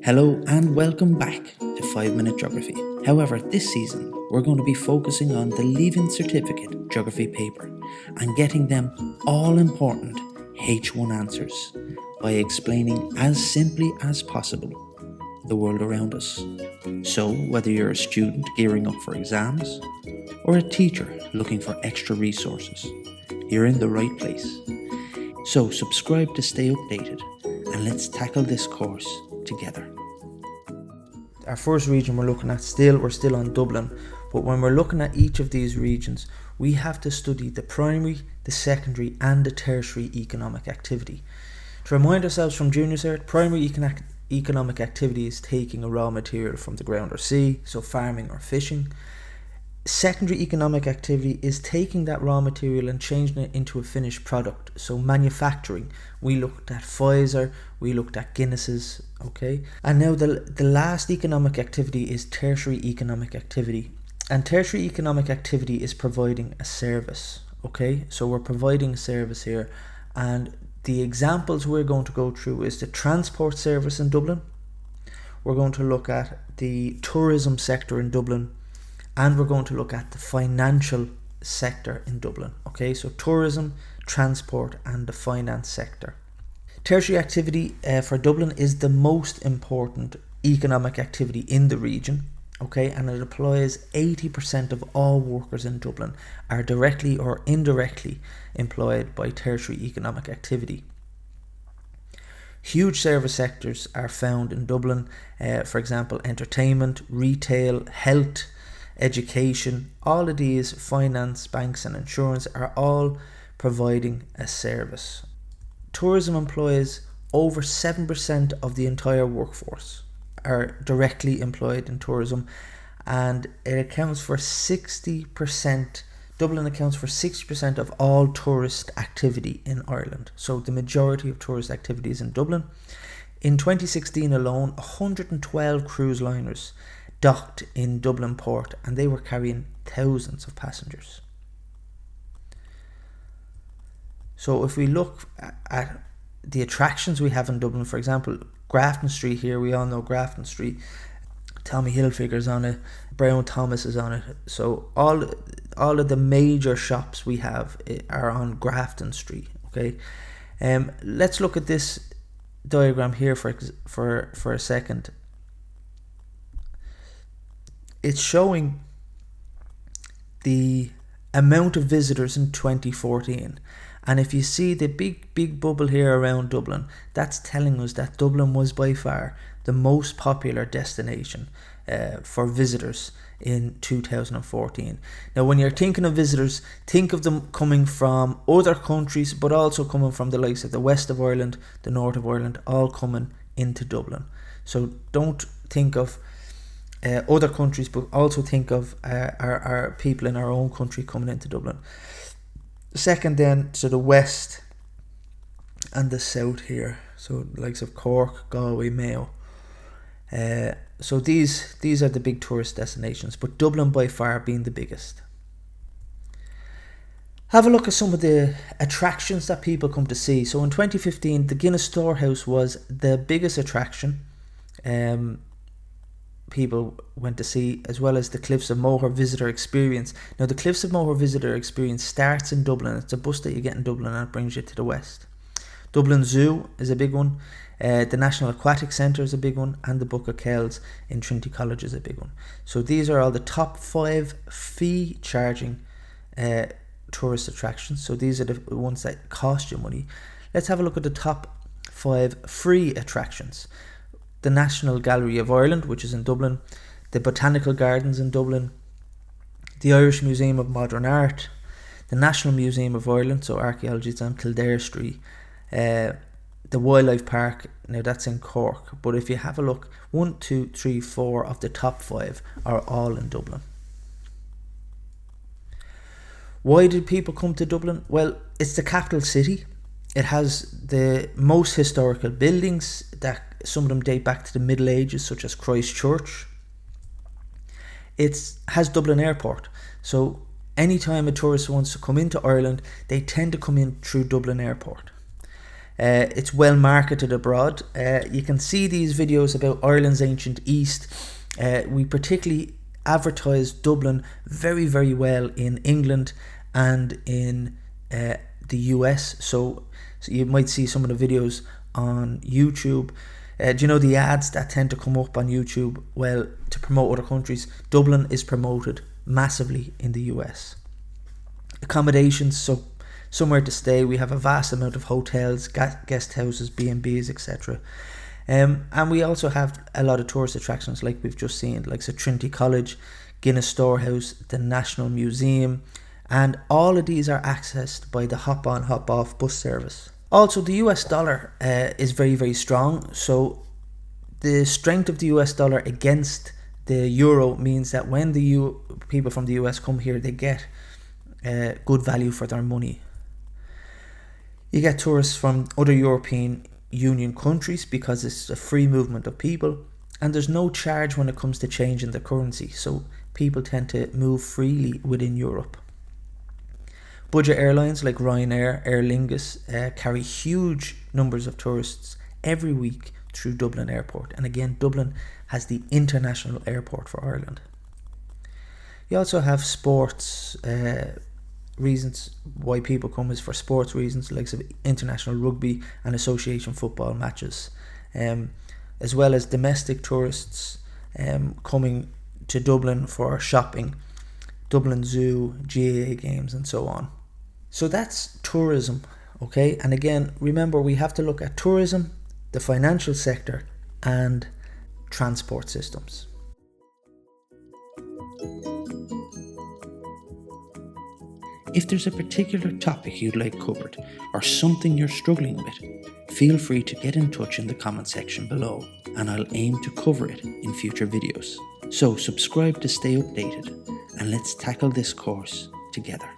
Hello and welcome back to 5 Minute Geography. However, this season we're going to be focusing on the Leaving Certificate Geography paper and getting them all important H1 answers by explaining as simply as possible the world around us. So, whether you're a student gearing up for exams or a teacher looking for extra resources, you're in the right place. So, subscribe to stay updated and let's tackle this course together. Our first region we're still on Dublin, but when we're looking at each of these regions, we have to study the primary, the secondary and the tertiary economic activity. To remind ourselves from junior cert, primary economic activity is taking a raw material from the ground or sea, so farming or fishing. Secondary economic activity is taking that raw material and changing it into a finished product, so manufacturing. We looked at Pfizer, we looked at Guinness's, okay? And now the last economic activity is tertiary economic activity. And tertiary economic activity is providing a service, okay? So we're providing a service here, and the examples we're going to go through is the transport service in Dublin. We're going to look at the tourism sector in Dublin, and we're going to look at the financial sector in Dublin. Okay, so tourism, transport and the finance sector. Tertiary activity for Dublin is the most important economic activity in the region. Okay, and it applies 80% of all workers in Dublin are directly or indirectly employed by tertiary economic activity. Huge service sectors are found in Dublin, for example, entertainment, retail, health, education. All of these, finance, banks and insurance, are all providing a service. Tourism employs over 7% of the entire workforce are directly employed in tourism, and it accounts for 60%. Dublin accounts for 60% of all tourist activity in Ireland. So the majority of tourist activity is in Dublin. In 2016 alone, 112 cruise liners docked in Dublin port, and they were carrying thousands of passengers. So if we look at the attractions we have in Dublin, for example, Grafton Street here, we all know Grafton Street. Tommy Hilfiger's on it, Brown Thomas is on it. So all of the major shops we have are on Grafton Street. Okay, let's look at this diagram here for a second. It's showing the amount of visitors in 2014. And if you see the big bubble here around Dublin, that's telling us that Dublin was by far the most popular destination for visitors in 2014. Now, when you're thinking of visitors, think of them coming from other countries, but also coming from the likes of the west of Ireland, the north of Ireland, all coming into Dublin. So don't think of other countries, but also think of our people in our own country coming into Dublin. Second then to the west and the south here, so the likes of Cork, Galway, Mayo. So these are the big tourist destinations, but Dublin by far being the biggest. Have a look at some of the attractions that people come to see. So in 2015, the Guinness Storehouse was the biggest attraction people went to see, as well as the Cliffs of Moher Visitor Experience. Now, the Cliffs of Moher Visitor Experience starts in Dublin. It's a bus that you get in Dublin and it brings you to the west. Dublin Zoo is a big one. The National Aquatic Centre is a big one, and the Book of Kells in Trinity College is a big one. So these are all the top 5 fee charging tourist attractions. So these are the ones that cost you money. Let's have a look at the top 5 free attractions. The National Gallery of Ireland, which is in Dublin, the Botanical Gardens in Dublin, the Irish Museum of Modern Art, the National Museum of Ireland, so archaeology is on Kildare Street, the Wildlife Park, now that's in Cork. But if you have a look, 1, 2, 3, 4 of the top 5 are all in Dublin. Why did people come to Dublin? Well, it's the capital city. It has the most historical buildings, that some of them date back to the Middle Ages, such as Christ Church. It has Dublin Airport, so anytime a tourist wants to come into Ireland, they tend to come in through Dublin Airport. It's well marketed abroad. You can see these videos about Ireland's ancient East. We particularly advertise Dublin very, very well in England and in the US. So you might see some of the videos on YouTube. Do you know the ads that tend to come up on YouTube? Well, to promote other countries, Dublin is promoted massively in the US. Accommodations, so somewhere to stay. We have a vast amount of hotels, guest houses, B&Bs, etc. And we also have a lot of tourist attractions like we've just seen, like Trinity College, Guinness Storehouse, the National Museum, and all of these are accessed by the hop-on, hop-off bus service. Also, the US dollar is very, very strong, so the strength of the US dollar against the euro means that when the people from the US come here, they get good value for their money. You get tourists from other European Union countries because it's a free movement of people, and there's no charge when it comes to changing the currency, so people tend to move freely within Europe. Budget airlines like Ryanair, Aer Lingus carry huge numbers of tourists every week through Dublin Airport, and again, Dublin has the international airport for Ireland. You also have sports reasons why people come is for sports reasons, like international rugby and association football matches, as well as domestic tourists coming to Dublin for shopping, Dublin Zoo, GAA games, and so on. So that's tourism, okay? And again, remember, we have to look at tourism, the financial sector, and transport systems. If there's a particular topic you'd like covered or something you're struggling with, feel free to get in touch in the comment section below and I'll aim to cover it in future videos. So subscribe to stay updated and let's tackle this course together.